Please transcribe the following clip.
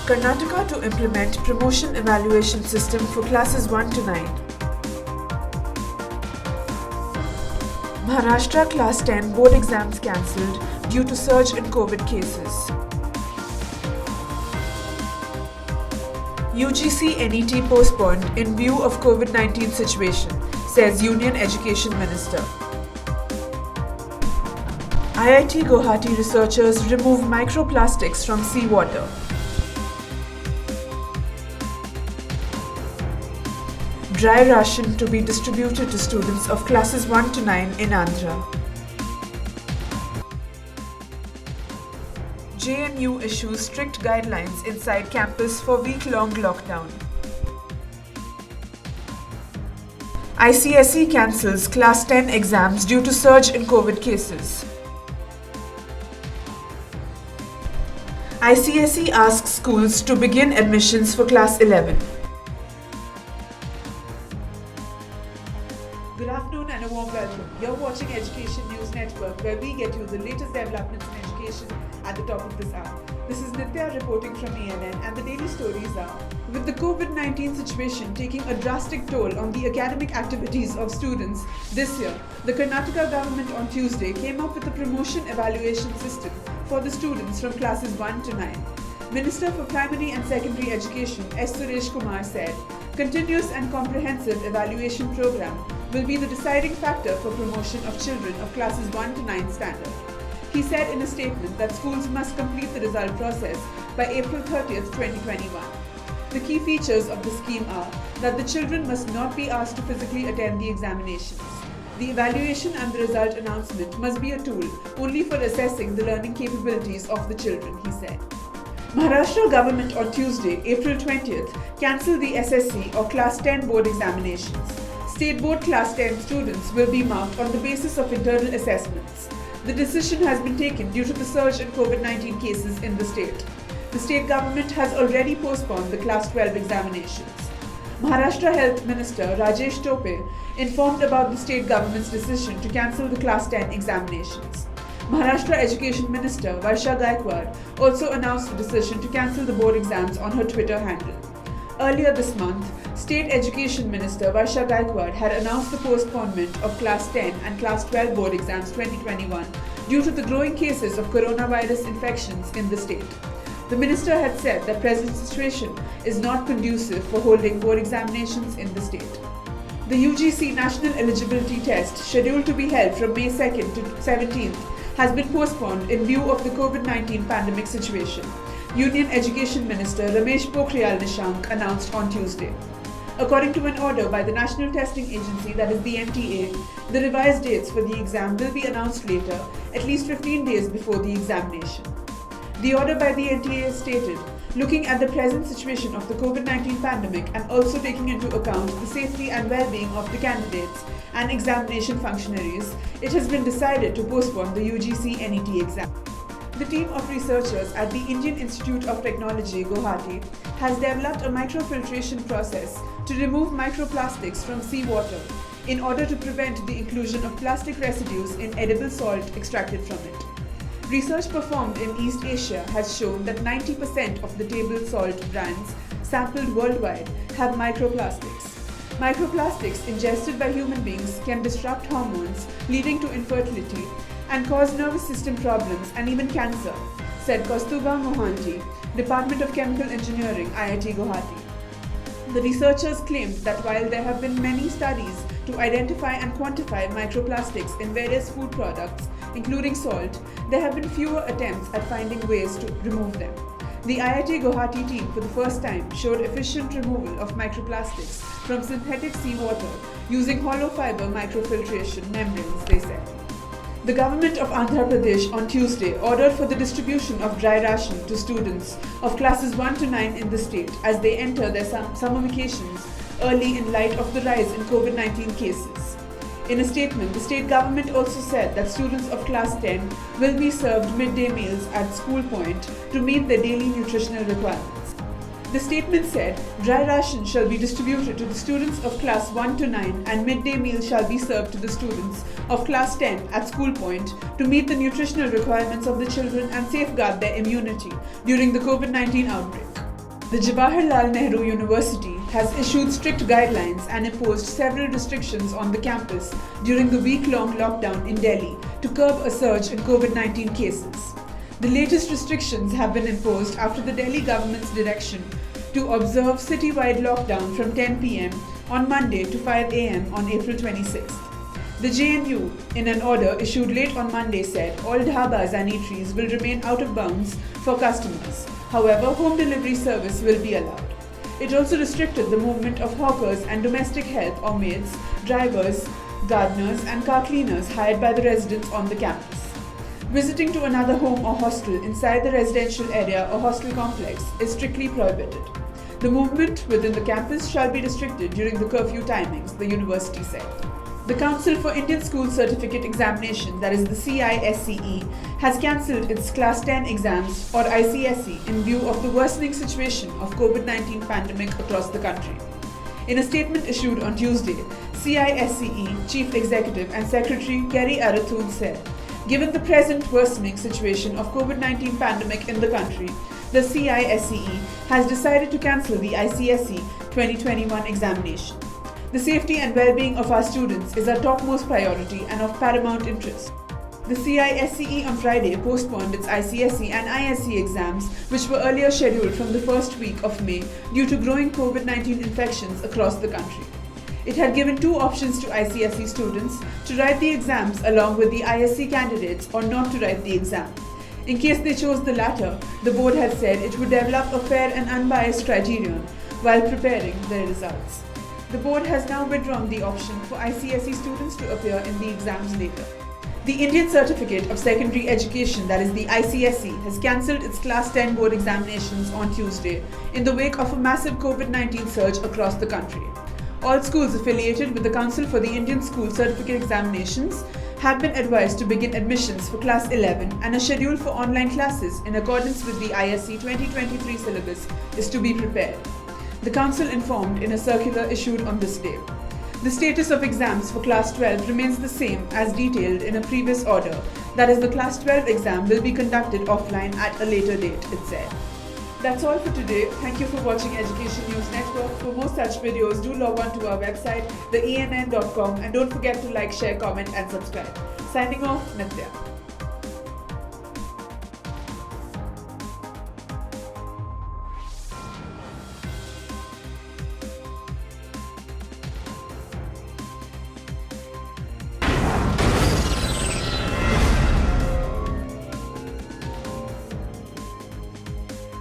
Karnataka to implement promotion evaluation system for classes 1 to 9. Maharashtra class 10 board exams cancelled due to surge in COVID cases. UGC NET postponed in view of COVID-19 situation, says Union Education Minister. IIT Guwahati researchers remove microplastics from seawater. Dry ration to be distributed to students of classes 1 to 9 in Andhra. JNU issues strict guidelines inside campus for week-long lockdown. ICSE cancels Class 10 exams due to surge in COVID cases. ICSE asks schools to begin admissions for Class 11. Good afternoon and a warm welcome. You're watching Education News Network, where we get you the latest developments in education at the top of this hour. This is Nitya reporting from ENN, and the daily stories are: with the COVID-19 situation taking a drastic toll on the academic activities of students this year, the Karnataka government on Tuesday came up with a promotion evaluation system for the students from classes 1 to 9. Minister for Primary and Secondary Education S. Suresh Kumar said, continuous and comprehensive evaluation program will be the deciding factor for promotion of children of classes 1 to 9 standard. He said in a statement that schools must complete the result process by April 30th, 2021. The key features of the scheme are that the children must not be asked to physically attend the examinations. The evaluation and the result announcement must be a tool only for assessing the learning capabilities of the children, he said. Maharashtra government on Tuesday, April 20th, cancelled the SSC or Class 10 board examinations. State board Class 10 students will be marked on the basis of internal assessments. The decision has been taken due to the surge in COVID-19 cases in the state. The state government has already postponed the Class 12 examinations. Maharashtra Health Minister Rajesh Tope informed about the state government's decision to cancel the Class 10 examinations. Maharashtra Education Minister Varsha Gaikwad also announced the decision to cancel the board exams on her Twitter handle. Earlier this month, State Education Minister Varsha Gaikwad had announced the postponement of Class 10 and Class 12 board exams 2021 due to the growing cases of coronavirus infections in the state. The minister had said that present situation is not conducive for holding board examinations in the state. The UGC National Eligibility Test, scheduled to be held from May 2nd to 17th, has been postponed in view of the COVID-19 pandemic situation, Union Education Minister Ramesh Pokhriyal Nishank announced on Tuesday. According to an order by the National Testing Agency, that is the NTA, the revised dates for the exam will be announced later, at least 15 days before the examination. The order by the NTA stated, looking at the present situation of the COVID-19 pandemic and also taking into account the safety and well-being of the candidates and examination functionaries, it has been decided to postpone the UGC NET exam. The team of researchers at the Indian Institute of Technology, Guwahati, has developed a microfiltration process to remove microplastics from seawater in order to prevent the inclusion of plastic residues in edible salt extracted from it. Research performed in East Asia has shown that 90% of the table salt brands sampled worldwide have microplastics. Microplastics ingested by human beings can disrupt hormones, leading to infertility and cause nervous system problems and even cancer, said Kaustubha Mohanty, Department of Chemical Engineering, IIT Guwahati. The researchers claimed that while there have been many studies to identify and quantify microplastics in various food products, including salt, there have been fewer attempts at finding ways to remove them. The IIT Guwahati team for the first time showed efficient removal of microplastics from synthetic seawater using hollow fiber microfiltration membranes, they said. The government of Andhra Pradesh on Tuesday ordered for the distribution of dry ration to students of classes 1 to 9 in the state as they enter their summer vacations early in light of the rise in COVID-19 cases. In a statement, the state government also said that students of class 10 will be served midday meals at school point to meet their daily nutritional requirements. The statement said, dry ration shall be distributed to the students of class 1 to 9 and midday meals shall be served to the students of class 10 at school point to meet the nutritional requirements of the children and safeguard their immunity during the COVID-19 outbreak. The Jawaharlal Nehru University has issued strict guidelines and imposed several restrictions on the campus during the week-long lockdown in Delhi to curb a surge in COVID-19 cases. The latest restrictions have been imposed after the Delhi government's direction to observe citywide lockdown from 10 p.m. on Monday to 5 a.m. on April 26th. The JNU, in an order issued late on Monday, said all dhabas and eateries will remain out of bounds for customers. However, home delivery service will be allowed. It also restricted the movement of hawkers and domestic help or maids, drivers, gardeners and car cleaners hired by the residents on the campus. Visiting to another home or hostel inside the residential area or hostel complex is strictly prohibited. The movement within the campus shall be restricted during the curfew timings, the university said. The Council for Indian School Certificate Examination, that is the CISCE, has cancelled its Class 10 exams or ICSE in view of the worsening situation of COVID-19 pandemic across the country. In a statement issued on Tuesday, CISCE Chief Executive and Secretary Kerry Arathun said, given the present worsening situation of COVID-19 pandemic in the country, the CISCE has decided to cancel the ICSE 2021 examination. The safety and well-being of our students is our topmost priority and of paramount interest. The CISCE on Friday postponed its ICSE and ISE exams, which were earlier scheduled from the first week of May due to growing COVID-19 infections across the country. It had given two options to ICSE students: to write the exams along with the ISE candidates or not to write the exam. In case they chose the latter, the board had said it would develop a fair and unbiased criterion while preparing their results. The board has now withdrawn the option for ICSE students to appear in the exams later. The Indian Certificate of Secondary Education, that is the ICSE, has cancelled its Class 10 board examinations on Tuesday in the wake of a massive COVID-19 surge across the country. All schools affiliated with the Council for the Indian School Certificate Examinations have been advised to begin admissions for Class 11, and a schedule for online classes in accordance with the ISE 2023 syllabus is to be prepared. The Council informed in a circular issued on this day. The status of exams for Class 12 remains the same as detailed in a previous order, that is, the Class 12 exam will be conducted offline at a later date, it said. That's all for today. Thank you for watching Education News Network. For more such videos, do log on to our website, theENN.com, and don't forget to like, share, comment and subscribe. Signing off, Nitya.